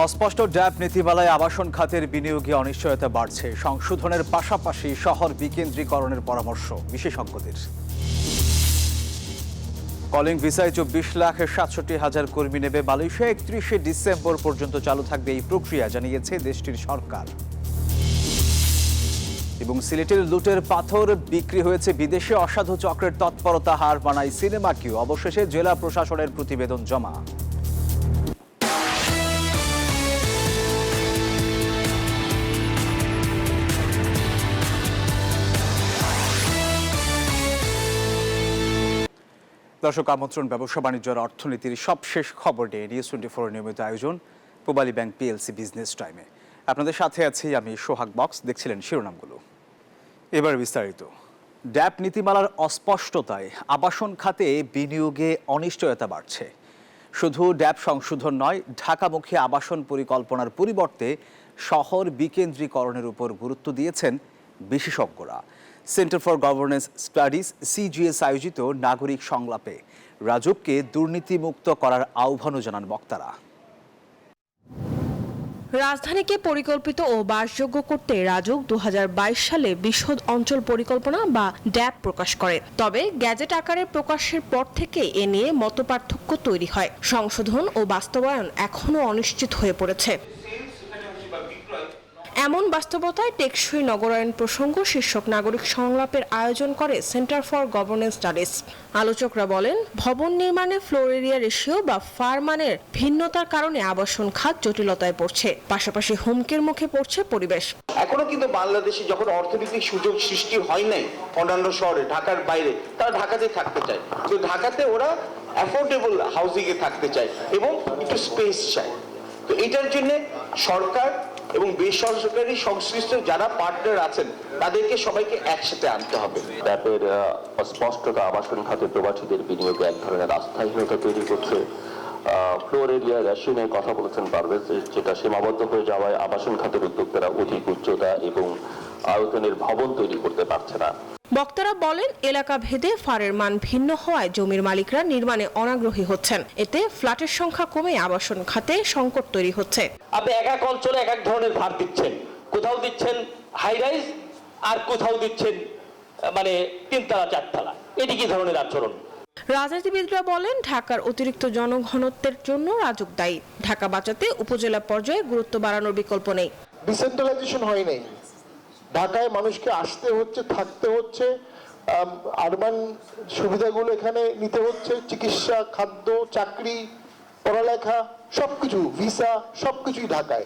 অস্পষ্ট ড্যাব নীতিমালায় আবাসন খাতের বিনিয়োগে অনিশ্চয়তা বাড়ছে। সংশোধনের পাশাপাশি শহর বিকেন্দ্রীকরণের পরামর্শ বিশেষজ্ঞদের। কলিং ভিসায় 24,67,000 কর্মী নেবে মালয়েশিয়া। 31শে ডিসেম্বর পর্যন্ত চালু থাকবে এই প্রক্রিয়া, জানিয়েছে দেশটির সরকার। এবং সিলেটের লুটের পাথর বিক্রি হয়েছে বিদেশে। অসাধু চক্রের তৎপরতা হার মানায় সিনেমাকেও। অবশেষে জেলা প্রশাসনের প্রতিবেদন জমা। দর্শক, আমন্ত্রণ ব্যবসা বাণিজ্য আর অর্থনীতির সবশেষ খবর নিয়ে নিউজ 24 নিয়মিত আয়োজন পূবালী ব্যাংক পিএলসি বিজনেস টাইমে। আপনাদের সাথে আছি আমি সোহাগ বক্স। দেখছিলেন শিরোনামগুলো, এবার বিস্তারিত। ড্যাব নীতিমালার অস্পষ্টতায় আবাসন খাতে বিনিয়োগে অনিশ্চয়তা বাড়ছে। শুধু ড্যাব সংশোধন নয়, ঢাকামুখী আবাসন পরিকল্পনার পরিবর্তে শহর বিকেন্দ্রীকরণের উপর গুরুত্ব দিয়েছেন বিশেষজ্ঞরা। Centre for governance studies CGS আয়োজিত নাগরিক সংলাপে রাজউককে দুর্নীতিমুক্ত করার আহ্বানও জানান বক্তারা। রাজধানীকে পরিকল্পিত ও বাসযোগ্য করতে রাজউক 2022 সালে বিশদ অঞ্চল পরিকল্পনা বা ড্যাব প্রকাশ করে। তবে গ্যাজেট আকারে প্রকাশের পর থেকে এ নিয়ে মতপার্থক্য তৈরি হয়। সংশোধন ও বাস্তবায়ন এখনও অনিশ্চিত হয়ে পড়েছে। এমন বাস্তবতায় টেকসই নগরায়ণ প্রসঙ্গ শীর্ষক নাগরিক সংলাপের আয়োজন করে সেন্টার ফর গভর্নেন্স স্টাডিজ। আলোচকরা বলেন, ভবন নির্মাণে ফ্লোর এরিয়া রেশিও বা ফার মানের ভিন্নতার কারণে আবাসন খাত জটিলতায় পড়ছে। পাশাপাশি হুমকির মুখে পড়ছে পরিবেশ। এখনো কিন্তু বাংলাদেশে যখন অর্থনৈতিক সুযোগ সৃষ্টি হয় নাই অন্যান্য শহরে, ঢাকার বাইরে, তারা ঢাকাতে থাকতে চায়। তো ঢাকাতে ওরা অ্যাফোর্ডেবল হাউজিং এ থাকতে চায় এবং একটু স্পেস চায়। তো এটার জন্য সরকার এবং বেসরকারি সংশ্লিষ্ট যারা পার্টনার আছেন তাদেরকে সবাইকে একসাথে আনতে হবে। ড্যাবের অস্পষ্টতা আবাসন খাতে প্রবাসীদের বিনিয়োগে এক ধরনের আস্থাহীনতা তৈরি করছে। ফ্লোর এরিয়া রেশিওর কথা বলেছেন পারভেজ, যেটা সীমাবদ্ধ হয়ে যাওয়ায় আবাসন খাতের উদ্যোক্তারা অধিক উচ্চতা এবং আয়তনের ভবন তৈরি করতে পারছে না। বক্তারা বলেন, এলাকা ভেদে ফারের মান ভিন্ন হওয়ায় জমির মালিকরা নির্মাণে অনাগ্রহী হচ্ছেন। এতে ফ্ল্যাটের সংখ্যা কমে আবাসন খাতে সংকট তৈরি হচ্ছে। আপনি এক এক অঞ্চলে এক এক ধরনের ভার দিচ্ছেন। কোথাও দিচ্ছেন হাই রাইজ আর কোথাও দিচ্ছেন মানে তিনতলা চারতলা। এটি কি ধরনের আচরণ? রাজনীতিবিদরা বলেন, ঢাকার অতিরিক্ত জনঘনত্বের জন্য রাজউক দায়ী। ঢাকা বাঁচাতে উপজেলা পর্যায়ে গুরুত্ব বাড়ানোর বিকল্প নেই। ডিসেন্ট্রালাইজেশন হয় নাই। ঢাকায় মানুষকে আসতে হচ্ছে, থাকতে হচ্ছে, আরবান সুবিধাগুলো এখানে নিতে হচ্ছে, চিকিৎসা, খাদ্য, চাকরি, পড়ালেখা, সবকিছু, ভিসা, সবকিছুই ঢাকায়।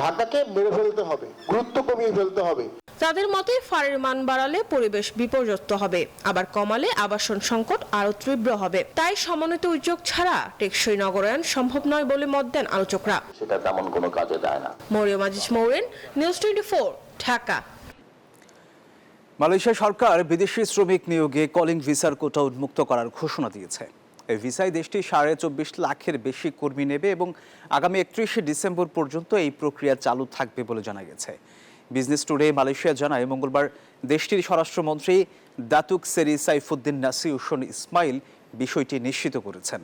ঢাকাকে মেরে ফেলতে হবে, গুরুত্ব কমিয়ে ফেলতে হবে। তাদের মতে, ফারের মান বাড়ালে পরিবেশ বিপর্যস্ত হবে, আবার কমালে আবাসন সংকট আরো তীব্র হবে। তাই সমন্বিত উদ্যোগ ছাড়া টেকসই নগরায়ণ সম্ভব নয় বলে মত দেন আলোচকরা। সেটা তেমন কোনো কাজে দেয় না। মরিয়ম আজিজ মৌরেন, নিউজ 24, ঢাকা। মালয়েশিয়া সরকার বিদেশি শ্রমিক নিয়োগে কলিং ভিসার কোটা উন্মুক্ত করার ঘোষণা দিয়েছে। এই ভিসায় দেশটি 24.5 লাখের বেশি কর্মী নেবে এবং আগামী 31শে ডিসেম্বর পর্যন্ত এই প্রক্রিয়া চালু থাকবে বলে জানা গেছে। বিজনেস টুডে মালয়েশিয়া জানায়, মঙ্গলবার দেশটির স্বরাষ্ট্রমন্ত্রী দাতুক সেরি সাইফুদ্দিন নাসিউশন ইসমাইল বিষয়টি নিশ্চিত করেছেন।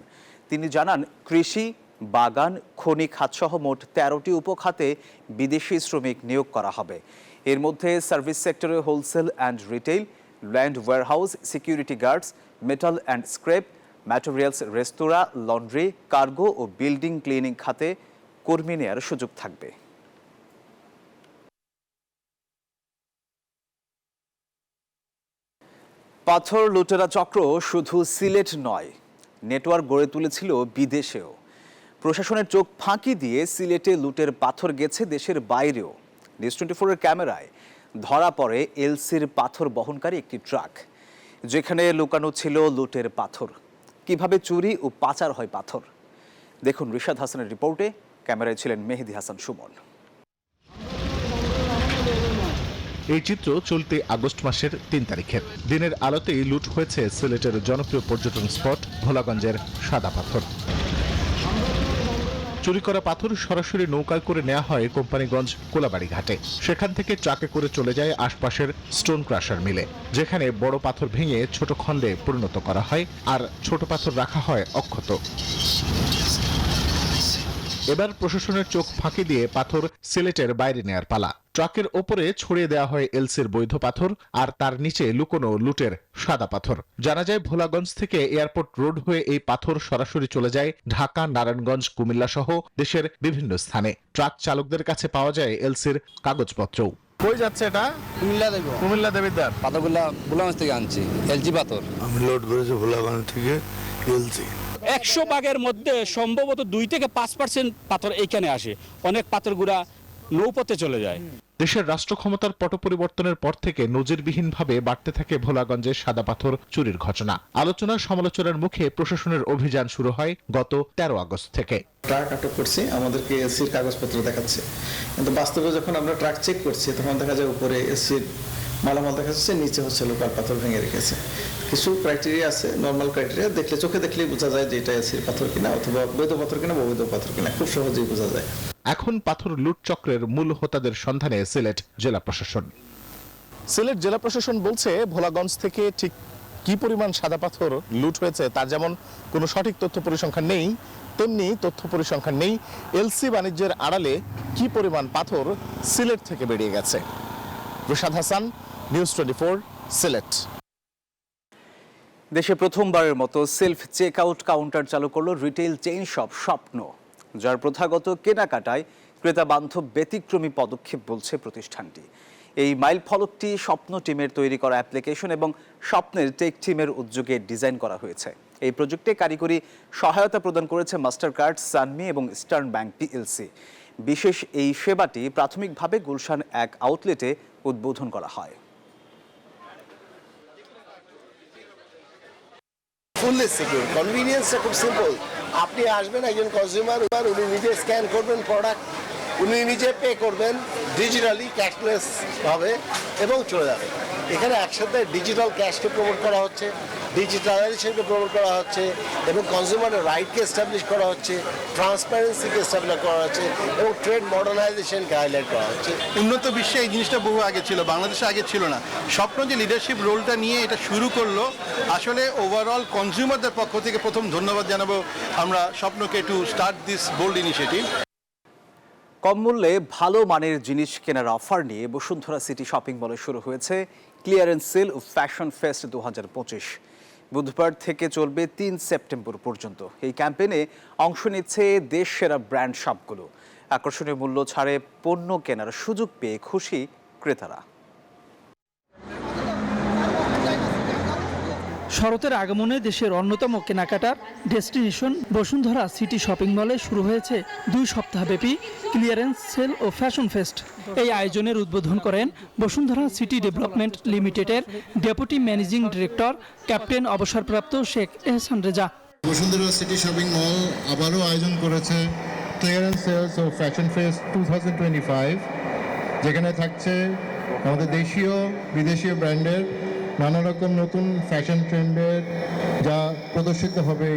তিনি জানান, কৃষি, বাগান, খনি খাতসহ মোট 13টি উপখাতে বিদেশি শ্রমিক নিয়োগ করা হবে। এর মধ্যে সার্ভিস সেক্টরে wholesale and retail, land warehouse, security guards, metal and scrap, materials, restaurant, laundry, cargo ও বিল্ডিং ক্লিনিং খাতে কর্মী নেওয়ার সুযোগ থাকবে। পাথর লুটেরা চক্র শুধু সিলেট নয়, নেটওয়ার্ক গড়ে তুলেছিল বিদেশেও। প্রশাসনের চোখ ফাঁকি দিয়ে সিলেটে লুটের পাথর গেছে দেশের বাইরেও। নিউজ 24-এর ক্যামেরায় ধরা পড়ে এলসির পাথর বহনকারী একটি ট্রাক, যেখানে লুকানো ছিল লুটের পাথর। কিভাবে চুরি ও পাচার হয় পাথর, দেখুন রিশাদ হাসানের রিপোর্টে। ক্যামেরায় ছিলেন মেহেদি হাসান সুমন। এই চিত্র চলতি আগস্ট মাসের 3 তারিখের। দিনের আলোতেই লুট হয়েছে সিলেটের জনপ্রিয় পর্যটন স্পট ভোলাগঞ্জের সাদা পাথর। চুরি করা পাথর সরাসরি নৌকায় করে নেওয়া হয় কোম্পানিগঞ্জ কোলাবাড়ি ঘাটে। সেখান থেকে ট্রাকে করে চলে যায় আশপাশের স্টোন ক্রাশার মিলে, যেখানে বড় পাথর ভেঙে ছোট খণ্ডে পরিণত করা হয় আর ছোট পাথর রাখা হয় অক্ষত। এবার প্রশাসনের চোখ ফাঁকি দিয়ে পাথর সিলেটের বাইরে নেয়ার পালা। ট্রাকের ওপরে ছড়িয়ে দেওয়া হয় এলসির বৈধ পাথর, আর তার নিচে লুকোনো লুটের সাদা পাথর। জানা যায় ভোলাগঞ্জ থেকে এয়ারপোর্ট রোড হয়ে এই পাথর সরাসরি চলে যায় ঢাকা, নারায়ণগঞ্জ, কুমিল্লা সহ দেশের বিভিন্ন স্থানে। ট্রাক চালকদের কাছে পাওয়া যায় এলসির কাগজপত্রও। কই যাচ্ছে এটা? কুমিল্লা দেবিদ্বার। পাথরগুলা ভোলাগঞ্জ থেকে আনছি, এলজি পাথর। আমি লোড করেছি ভোলাগঞ্জ থেকে এলজি। 100 ভাগের মধ্যে সম্ভবত 2 থেকে 5% পাথর এইখানে আসে। অনেক পাথরগুলা নৌপথে চলে যায়। দেশের রাষ্ট্র ক্ষমতার পট পরিবর্তনের পর থেকে নজিরবিহীনভাবে বাড়তে থাকে ভোলাগঞ্জের সাদা পাথর চুরির ঘটনা। আলোচনা সমালোচনার মুখে প্রশাসনের অভিযান শুরু হয় গত 13 আগস্ট থেকে। ট্রাক আটক করছি, আমাদেরকে এসির কাগজপত্র দেখাচ্ছে, কিন্তু বাস্তবে যখন আমরা ট্রাক চেক করছি তখন দেখা যায় উপরে এসির মালামাল দেখা যাচ্ছে, নিচে হচ্ছে লোকাল পাথর ভেঙে রেখেছে। কিছু ক্রাইটেরিয়া আছে, নর্মাল ক্রাইটেরিয়া, দেখলে চোখে দেখলেই বোঝা যায় যে এটা এসির পাথর কিনা অথবা বৈধ পাথর কিনা অবৈধ পাথর কিনা, খুব সহজেই বোঝা যায়। এখন পাথর লুট চক্রের মূল হোতাদের সন্ধানে সিলেট জেলা প্রশাসন। সিলেট জেলা প্রশাসন বলছে ভোলাগঞ্জ থেকে ঠিক কি পরিমাণ সাদা পাথর লুট হয়েছে তার যেমন কোনো সঠিক তথ্য পরিসংখ্যান নেই, তেমনি তথ্য পরিসংখ্যান নেই এলসি বাণিজ্যের আড়ালে কি পরিমাণ পাথর সিলেট থেকে বেরিয়ে গেছে। রশাদ হাসান, নিউজ 24, সিলেট। দেশে প্রথমবারের মতো সেলফ চেক আউট কাউন্টার চালু করলো রিটেইল চেইন শপ স্বপ্ন, যার প্রথাগত কেনাকাটায় ক্রেতা বান্ধব ব্যতিক্রমী পদক্ষেপ বলছে প্রতিষ্ঠানটি। এই মাইল ফলকটি স্বপ্ন টিমের তৈরি করা অ্যাপ্লিকেশন এবং স্বপ্নের টেক টিমের উদ্যোগে ডিজাইন করা হয়েছে। এই প্রজেক্টে কারিগরি সহায়তা প্রদান করেছে মাস্টার কার্ড, সানমি এবং ইস্টার্ন ব্যাংক পিএলসি। বিশেষ এই সেবাটি প্রাথমিকভাবে গুলশান এক আউটলেটে উদ্বোধন করা হয়। ফুললি সিকিউর, কনভিনিয়েন্সটা খুব সিম্পল। আপনি আসবেন, একজন কনজিউমার, উনি নিজে স্ক্যান করবেন প্রোডাক্ট, উনি নিজে পে করবেন ডিজিটালি, ক্যাশলেস ভাবে, এবং চলে যাবেন। এখানে একসাথে ডিজিটাল ক্যাশকে প্রমোট করা হচ্ছে, ডিজিটালাইজেশনকে প্রমোট করা হচ্ছে, এবং কনজিউমারের রাইটকে এস্টাবলিশ করা হচ্ছে, ট্রান্সপারেন্সিকে এস্টাবলিশ করা হচ্ছে, এবং ট্রেড মডার্নাইজেশনকে হাইলাইট করা হচ্ছে। উন্নত বিশ্বে এই জিনিসটা বহু আগে ছিল, বাংলাদেশে আগে ছিল না। স্বপ্ন যে লিডারশিপ রোলটা নিয়ে এটা শুরু করলো, আসলে ওভারঅল কনজিউমারদের পক্ষ থেকে প্রথম ধন্যবাদ জানাবো আমরা স্বপ্নকে to start this bold initiative. কম মূল্যে ভালো মানের জিনিস কেনার অফার নিয়ে বসুন্ধরা সিটি শপিং মলে শুরু হয়েছে ক্লিয়ারেন্স সেল ও ফ্যাশন ফেস্ট 2025। বুধবার থেকে চলবে 3 সেপ্টেম্বর পর্যন্ত। এই ক্যাম্পেইনে অংশ নিচ্ছে দেশ সেরা ব্র্যান্ড শপগুলো। আকর্ষণীয় মূল্য ছাড়ে পণ্য কেনার সুযোগ পেয়ে খুশি ক্রেতারা। শরতের আগমনে দেশের অন্যতম কেনাকাটার ডেস্টিনেশন বসুন্ধরা সিটি শপিং মলে শুরু হয়েছে 2 সপ্তাহব্যাপী ক্লিয়ারেন্স সেল ও ফ্যাশন ফেস্ট। এই আয়োজনের উদ্বোধন করেন বসুন্ধরা সিটি ডেভেলপমেন্ট লিমিটেডের ডেপুটি ম্যানেজিং ডিরেক্টর ক্যাপ্টেন অবসরপ্রাপ্ত Sheikh Ehsan Reza. Bashundhara city shopping mall আবারও আয়োজন করেছে ক্লিয়ারেন্স সেলস ও ফ্যাশন ফেস্ট 2025, যেখানে থাকছে আমাদের দেশীয় বিদেশীয় ব্র্যান্ডের নানা রকম নতুন ফ্যাশন ট্রেন্ডের যা প্রদর্শিত হবে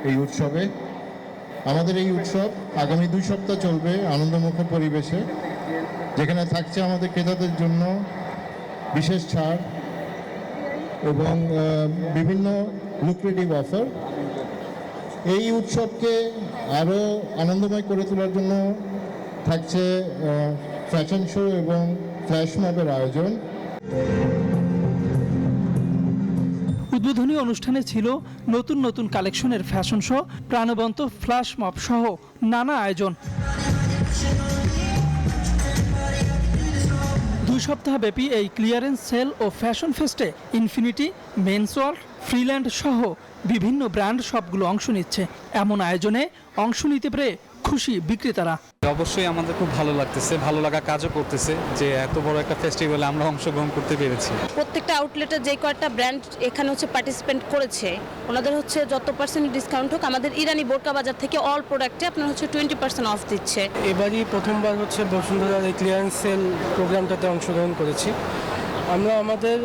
এই উৎসবে। আমাদের এই উৎসব আগামী 2 সপ্তাহ চলবে আনন্দমুখর পরিবেশে, যেখানে থাকছে আমাদের ক্রেতাদের জন্য বিশেষ ছাড় এবং বিভিন্ন লুক্রেটিভ অফার। এই উৎসবকে আরও আনন্দময় করে তোলার জন্য থাকছে ফ্যাশন শো এবং ফ্ল্যাশ মবের আয়োজন। উদ্বোধনী অনুষ্ঠানে ছিল নতুন নতুন কালেকশনের ফ্যাশন শো, প্রাণবন্ত ফ্ল্যাশ মব সহ নানা আয়োজন। 2 সপ্তাহব্যাপী এই ক্লিয়ারেন্স সেল ও ফ্যাশন ফেস্টে ইনফিনিটি, মেন্সওয়ার্ল্ড, ফ্রিল্যান্ড সহ বিভিন্ন ব্র্যান্ড সবগুলো অংশ নিচ্ছে। এমন আয়োজনে অংশ নিতে পেরে খুশি বিক্রেতারা। অবশ্যই আমাদের খুব ভালো লাগতেছে, ভালো লাগা কাজও করতেছে যে এত বড় একটা ফেস্টিভ্যালে আমরা অংশগ্রহণ করতে পেরেছি। প্রত্যেকটা আউটলেটে যে কয়েকটা ব্র্যান্ড এখানে পার্টিসিপেন্ট করেছে, ওনাদের যত পার্সেন্ট ডিসকাউন্ট হোক, আমাদের ইরানি বোরকা বাজার থেকে অল প্রোডাক্টে আপনার 20% অফ দিচ্ছে। এবারই প্রথমবার বসুন্ধরার এই ক্লিয়ারেন্স সেল প্রোগ্রামটাতে অংশগ্রহণ করেছি। আমরা আমাদের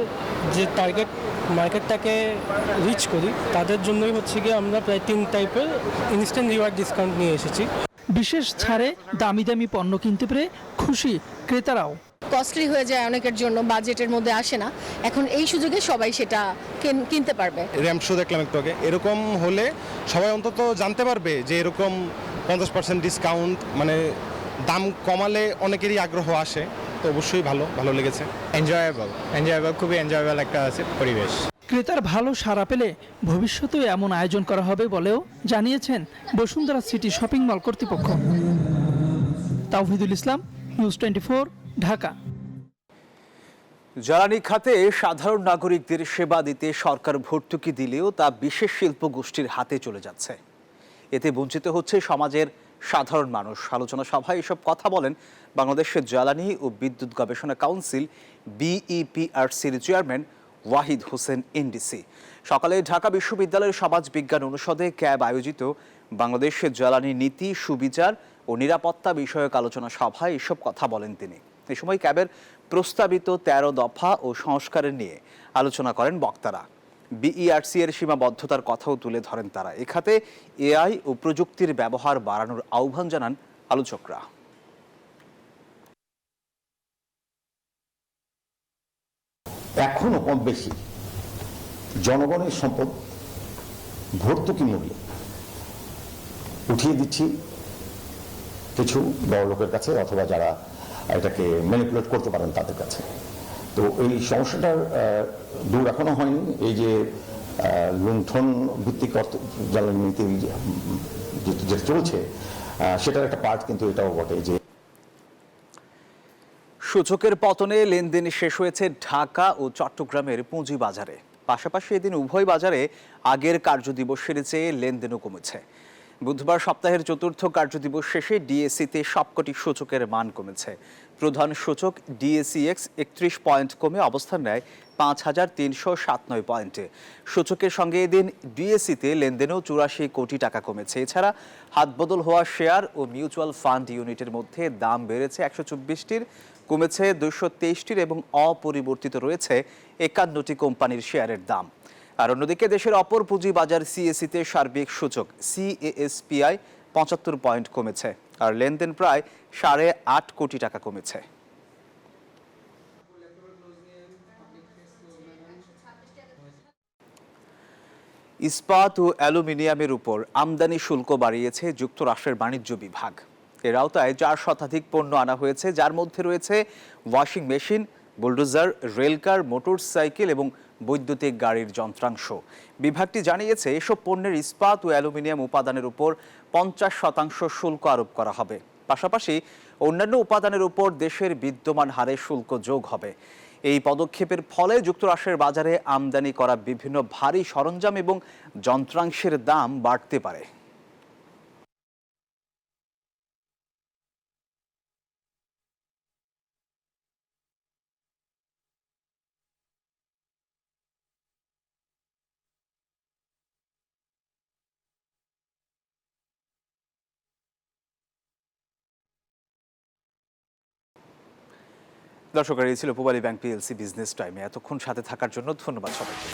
যে টার্গেট মার্কেটটাকে রিচ করি তাদের জন্যই গিয়ে আমরা প্রায় 3 টাইপের ইনস্ট্যান্ট রিওয়ার্ড ডিসকাউন্ট নিয়ে এসেছি। বিশেষ ছাড়ে দামি দামি পণ্য কিনতে পেরে খুশি ক্রেতারাও। কস্টলি হয়ে যায় অনেকের জন্য, বাজেটের মধ্যে আসে না, এখন এই সুযোগে সবাই সেটা কিনতে পারবে। র্যাম্প শো দেখলাম একটু আগে, এরকম হলে সবাই অন্তত জানতে পারবে যে এরকম 50% ডিসকাউন্ট, মানে দাম কমালে অনেকেরই আগ্রহ আসে, তো অবশ্যই ভালো লেগেছে। এনজয়েবল, খুবই এনজয়েবল একটা আছে পরিবেশ। ক্রেতার ভালো সাড়া পেলে ভবিষ্যতেও এমন আয়োজন করা হবে বলেও জানিয়েছেন বসুন্ধরা সিটি শপিং মল কর্তৃপক্ষ। তাওহিদুল ইসলাম, নিউজ 24, ঢাকা। জ্বালানি খাতে সাধারণ নাগরিকদের সেবা দিতে সরকার ভর্তুকি দিলেও তা বিশেষ শিল্প গোষ্ঠীর হাতে চলে যাচ্ছে। এতে বঞ্চিত হচ্ছে সমাজের সাধারণ মানুষ। আলোচনা সভায় এসব কথা বলেন বাংলাদেশের জ্বালানি ও বিদ্যুৎ গবেষণা কাউন্সিল BEPRCর চেয়ারম্যান ওয়াহিদ হোসেন এনডিসি। সকালে ঢাকা বিশ্ববিদ্যালয়ের সমাজ বিজ্ঞান অনুষদে ক্যাব আয়োজিত বাংলাদেশের জ্বালানি নীতি, সুবিচার ও নিরাপত্তা বিষয়ক আলোচনা সভায় এসব কথা বলেন তিনি। এ সময় ক্যাবের প্রস্তাবিত 13 দফা ও সংস্কারের নিয়ে আলোচনা করেন বক্তারা। BERC এর সীমাবদ্ধতার কথাও তুলে ধরেন তারা। এ খাতে AI ও প্রযুক্তির ব্যবহার বাড়ানোর আহ্বান জানান আলোচকরা। এখনো কম বেশি জনগণের সম্পদ ভর্তুকি মূল্যে উঠিয়ে দিচ্ছি কিছু বড় লোকের কাছে, অথবা যারা এটাকে ম্যানিপুলেট করতে পারেন তাদের কাছে। তো এই সমস্যাটার দূর এখনো হয়নি। এই যে লুণ্ঠন ভিত্তিক জ্বালানি নীতি যেটা চলছে, সেটার একটা পার্ট কিন্তু এটাও বটে যে সূচকের পতনে লেনদেন শেষ হয়েছে ঢাকা ও চট্টগ্রামের পুঁজিবাজারে। পাশাপাশি এদিন উভয় বাজারে আগের কার্যদিবসের চেয়ে লেনদেনও কমেছে। বুধবার সপ্তাহের চতুর্থ কার্যদিবস শেষে ডিএসইতে সবকটি সূচকের মান কমেছে। প্রধান সূচক DACX 31 পয়েন্ট কমে অবস্থান নেয় 5397 পয়েন্টে। সূচকের সঙ্গে এদিন ডিএসইতে লেনদেনও 84 কোটি টাকা কমেছে। এছাড়া হাতবদল হওয়া শেয়ার ও মিউচুয়াল ফান্ড ইউনিটের মধ্যে দাম বেড়েছে 124টির, কমেছে 223টির এবং অপরিবর্তিত রয়েছে 51টি কোম্পানির শেয়ারের দাম। আর অন্যদিকে দেশের অপর পুঁজিবাজার CACতে সার্বিক সূচক CASPI 75 পয়েন্ট কমেছে, আর লেনদেন প্রায় 8.5 কোটি টাকা কমেছে। ইস্পাত ও অ্যালুমিনিয়ামের উপর আমদানি শুল্ক বাড়িয়েছে যুক্তরাষ্ট্রের বাণিজ্য বিভাগ। এর আওতায় 4 শতাধিক পণ্য আনা হয়েছে, যার মধ্যে রয়েছে ওয়াশিং মেশিন, বুলডোজার, রেলকার, মোটরসাইকেল এবং বৈদ্যুতিক গাড়ির যন্ত্রাংশ। বিভাগটি জানিয়েছে এসব পণ্যের ইস্পাত ও অ্যালুমিনিয়াম উপাদানের উপর 50% শুল্ক আরোপ করা হবে। পাশাপাশি অন্যান্য উপাদানের উপর দেশের বিদ্যমান হারে শুল্ক যোগ হবে। এই পদক্ষেপের ফলে যুক্তরাষ্ট্রের বাজারে আমদানি করা বিভিন্ন ভারী সরঞ্জাম এবং যন্ত্রাংশের দাম বাড়তে পারে। দর্শক, এই ছিল পূবালী ব্যাংক PLC বিজনেস টাইমে। এতক্ষণ সাথে থাকার জন্য ধন্যবাদ সবাইকে।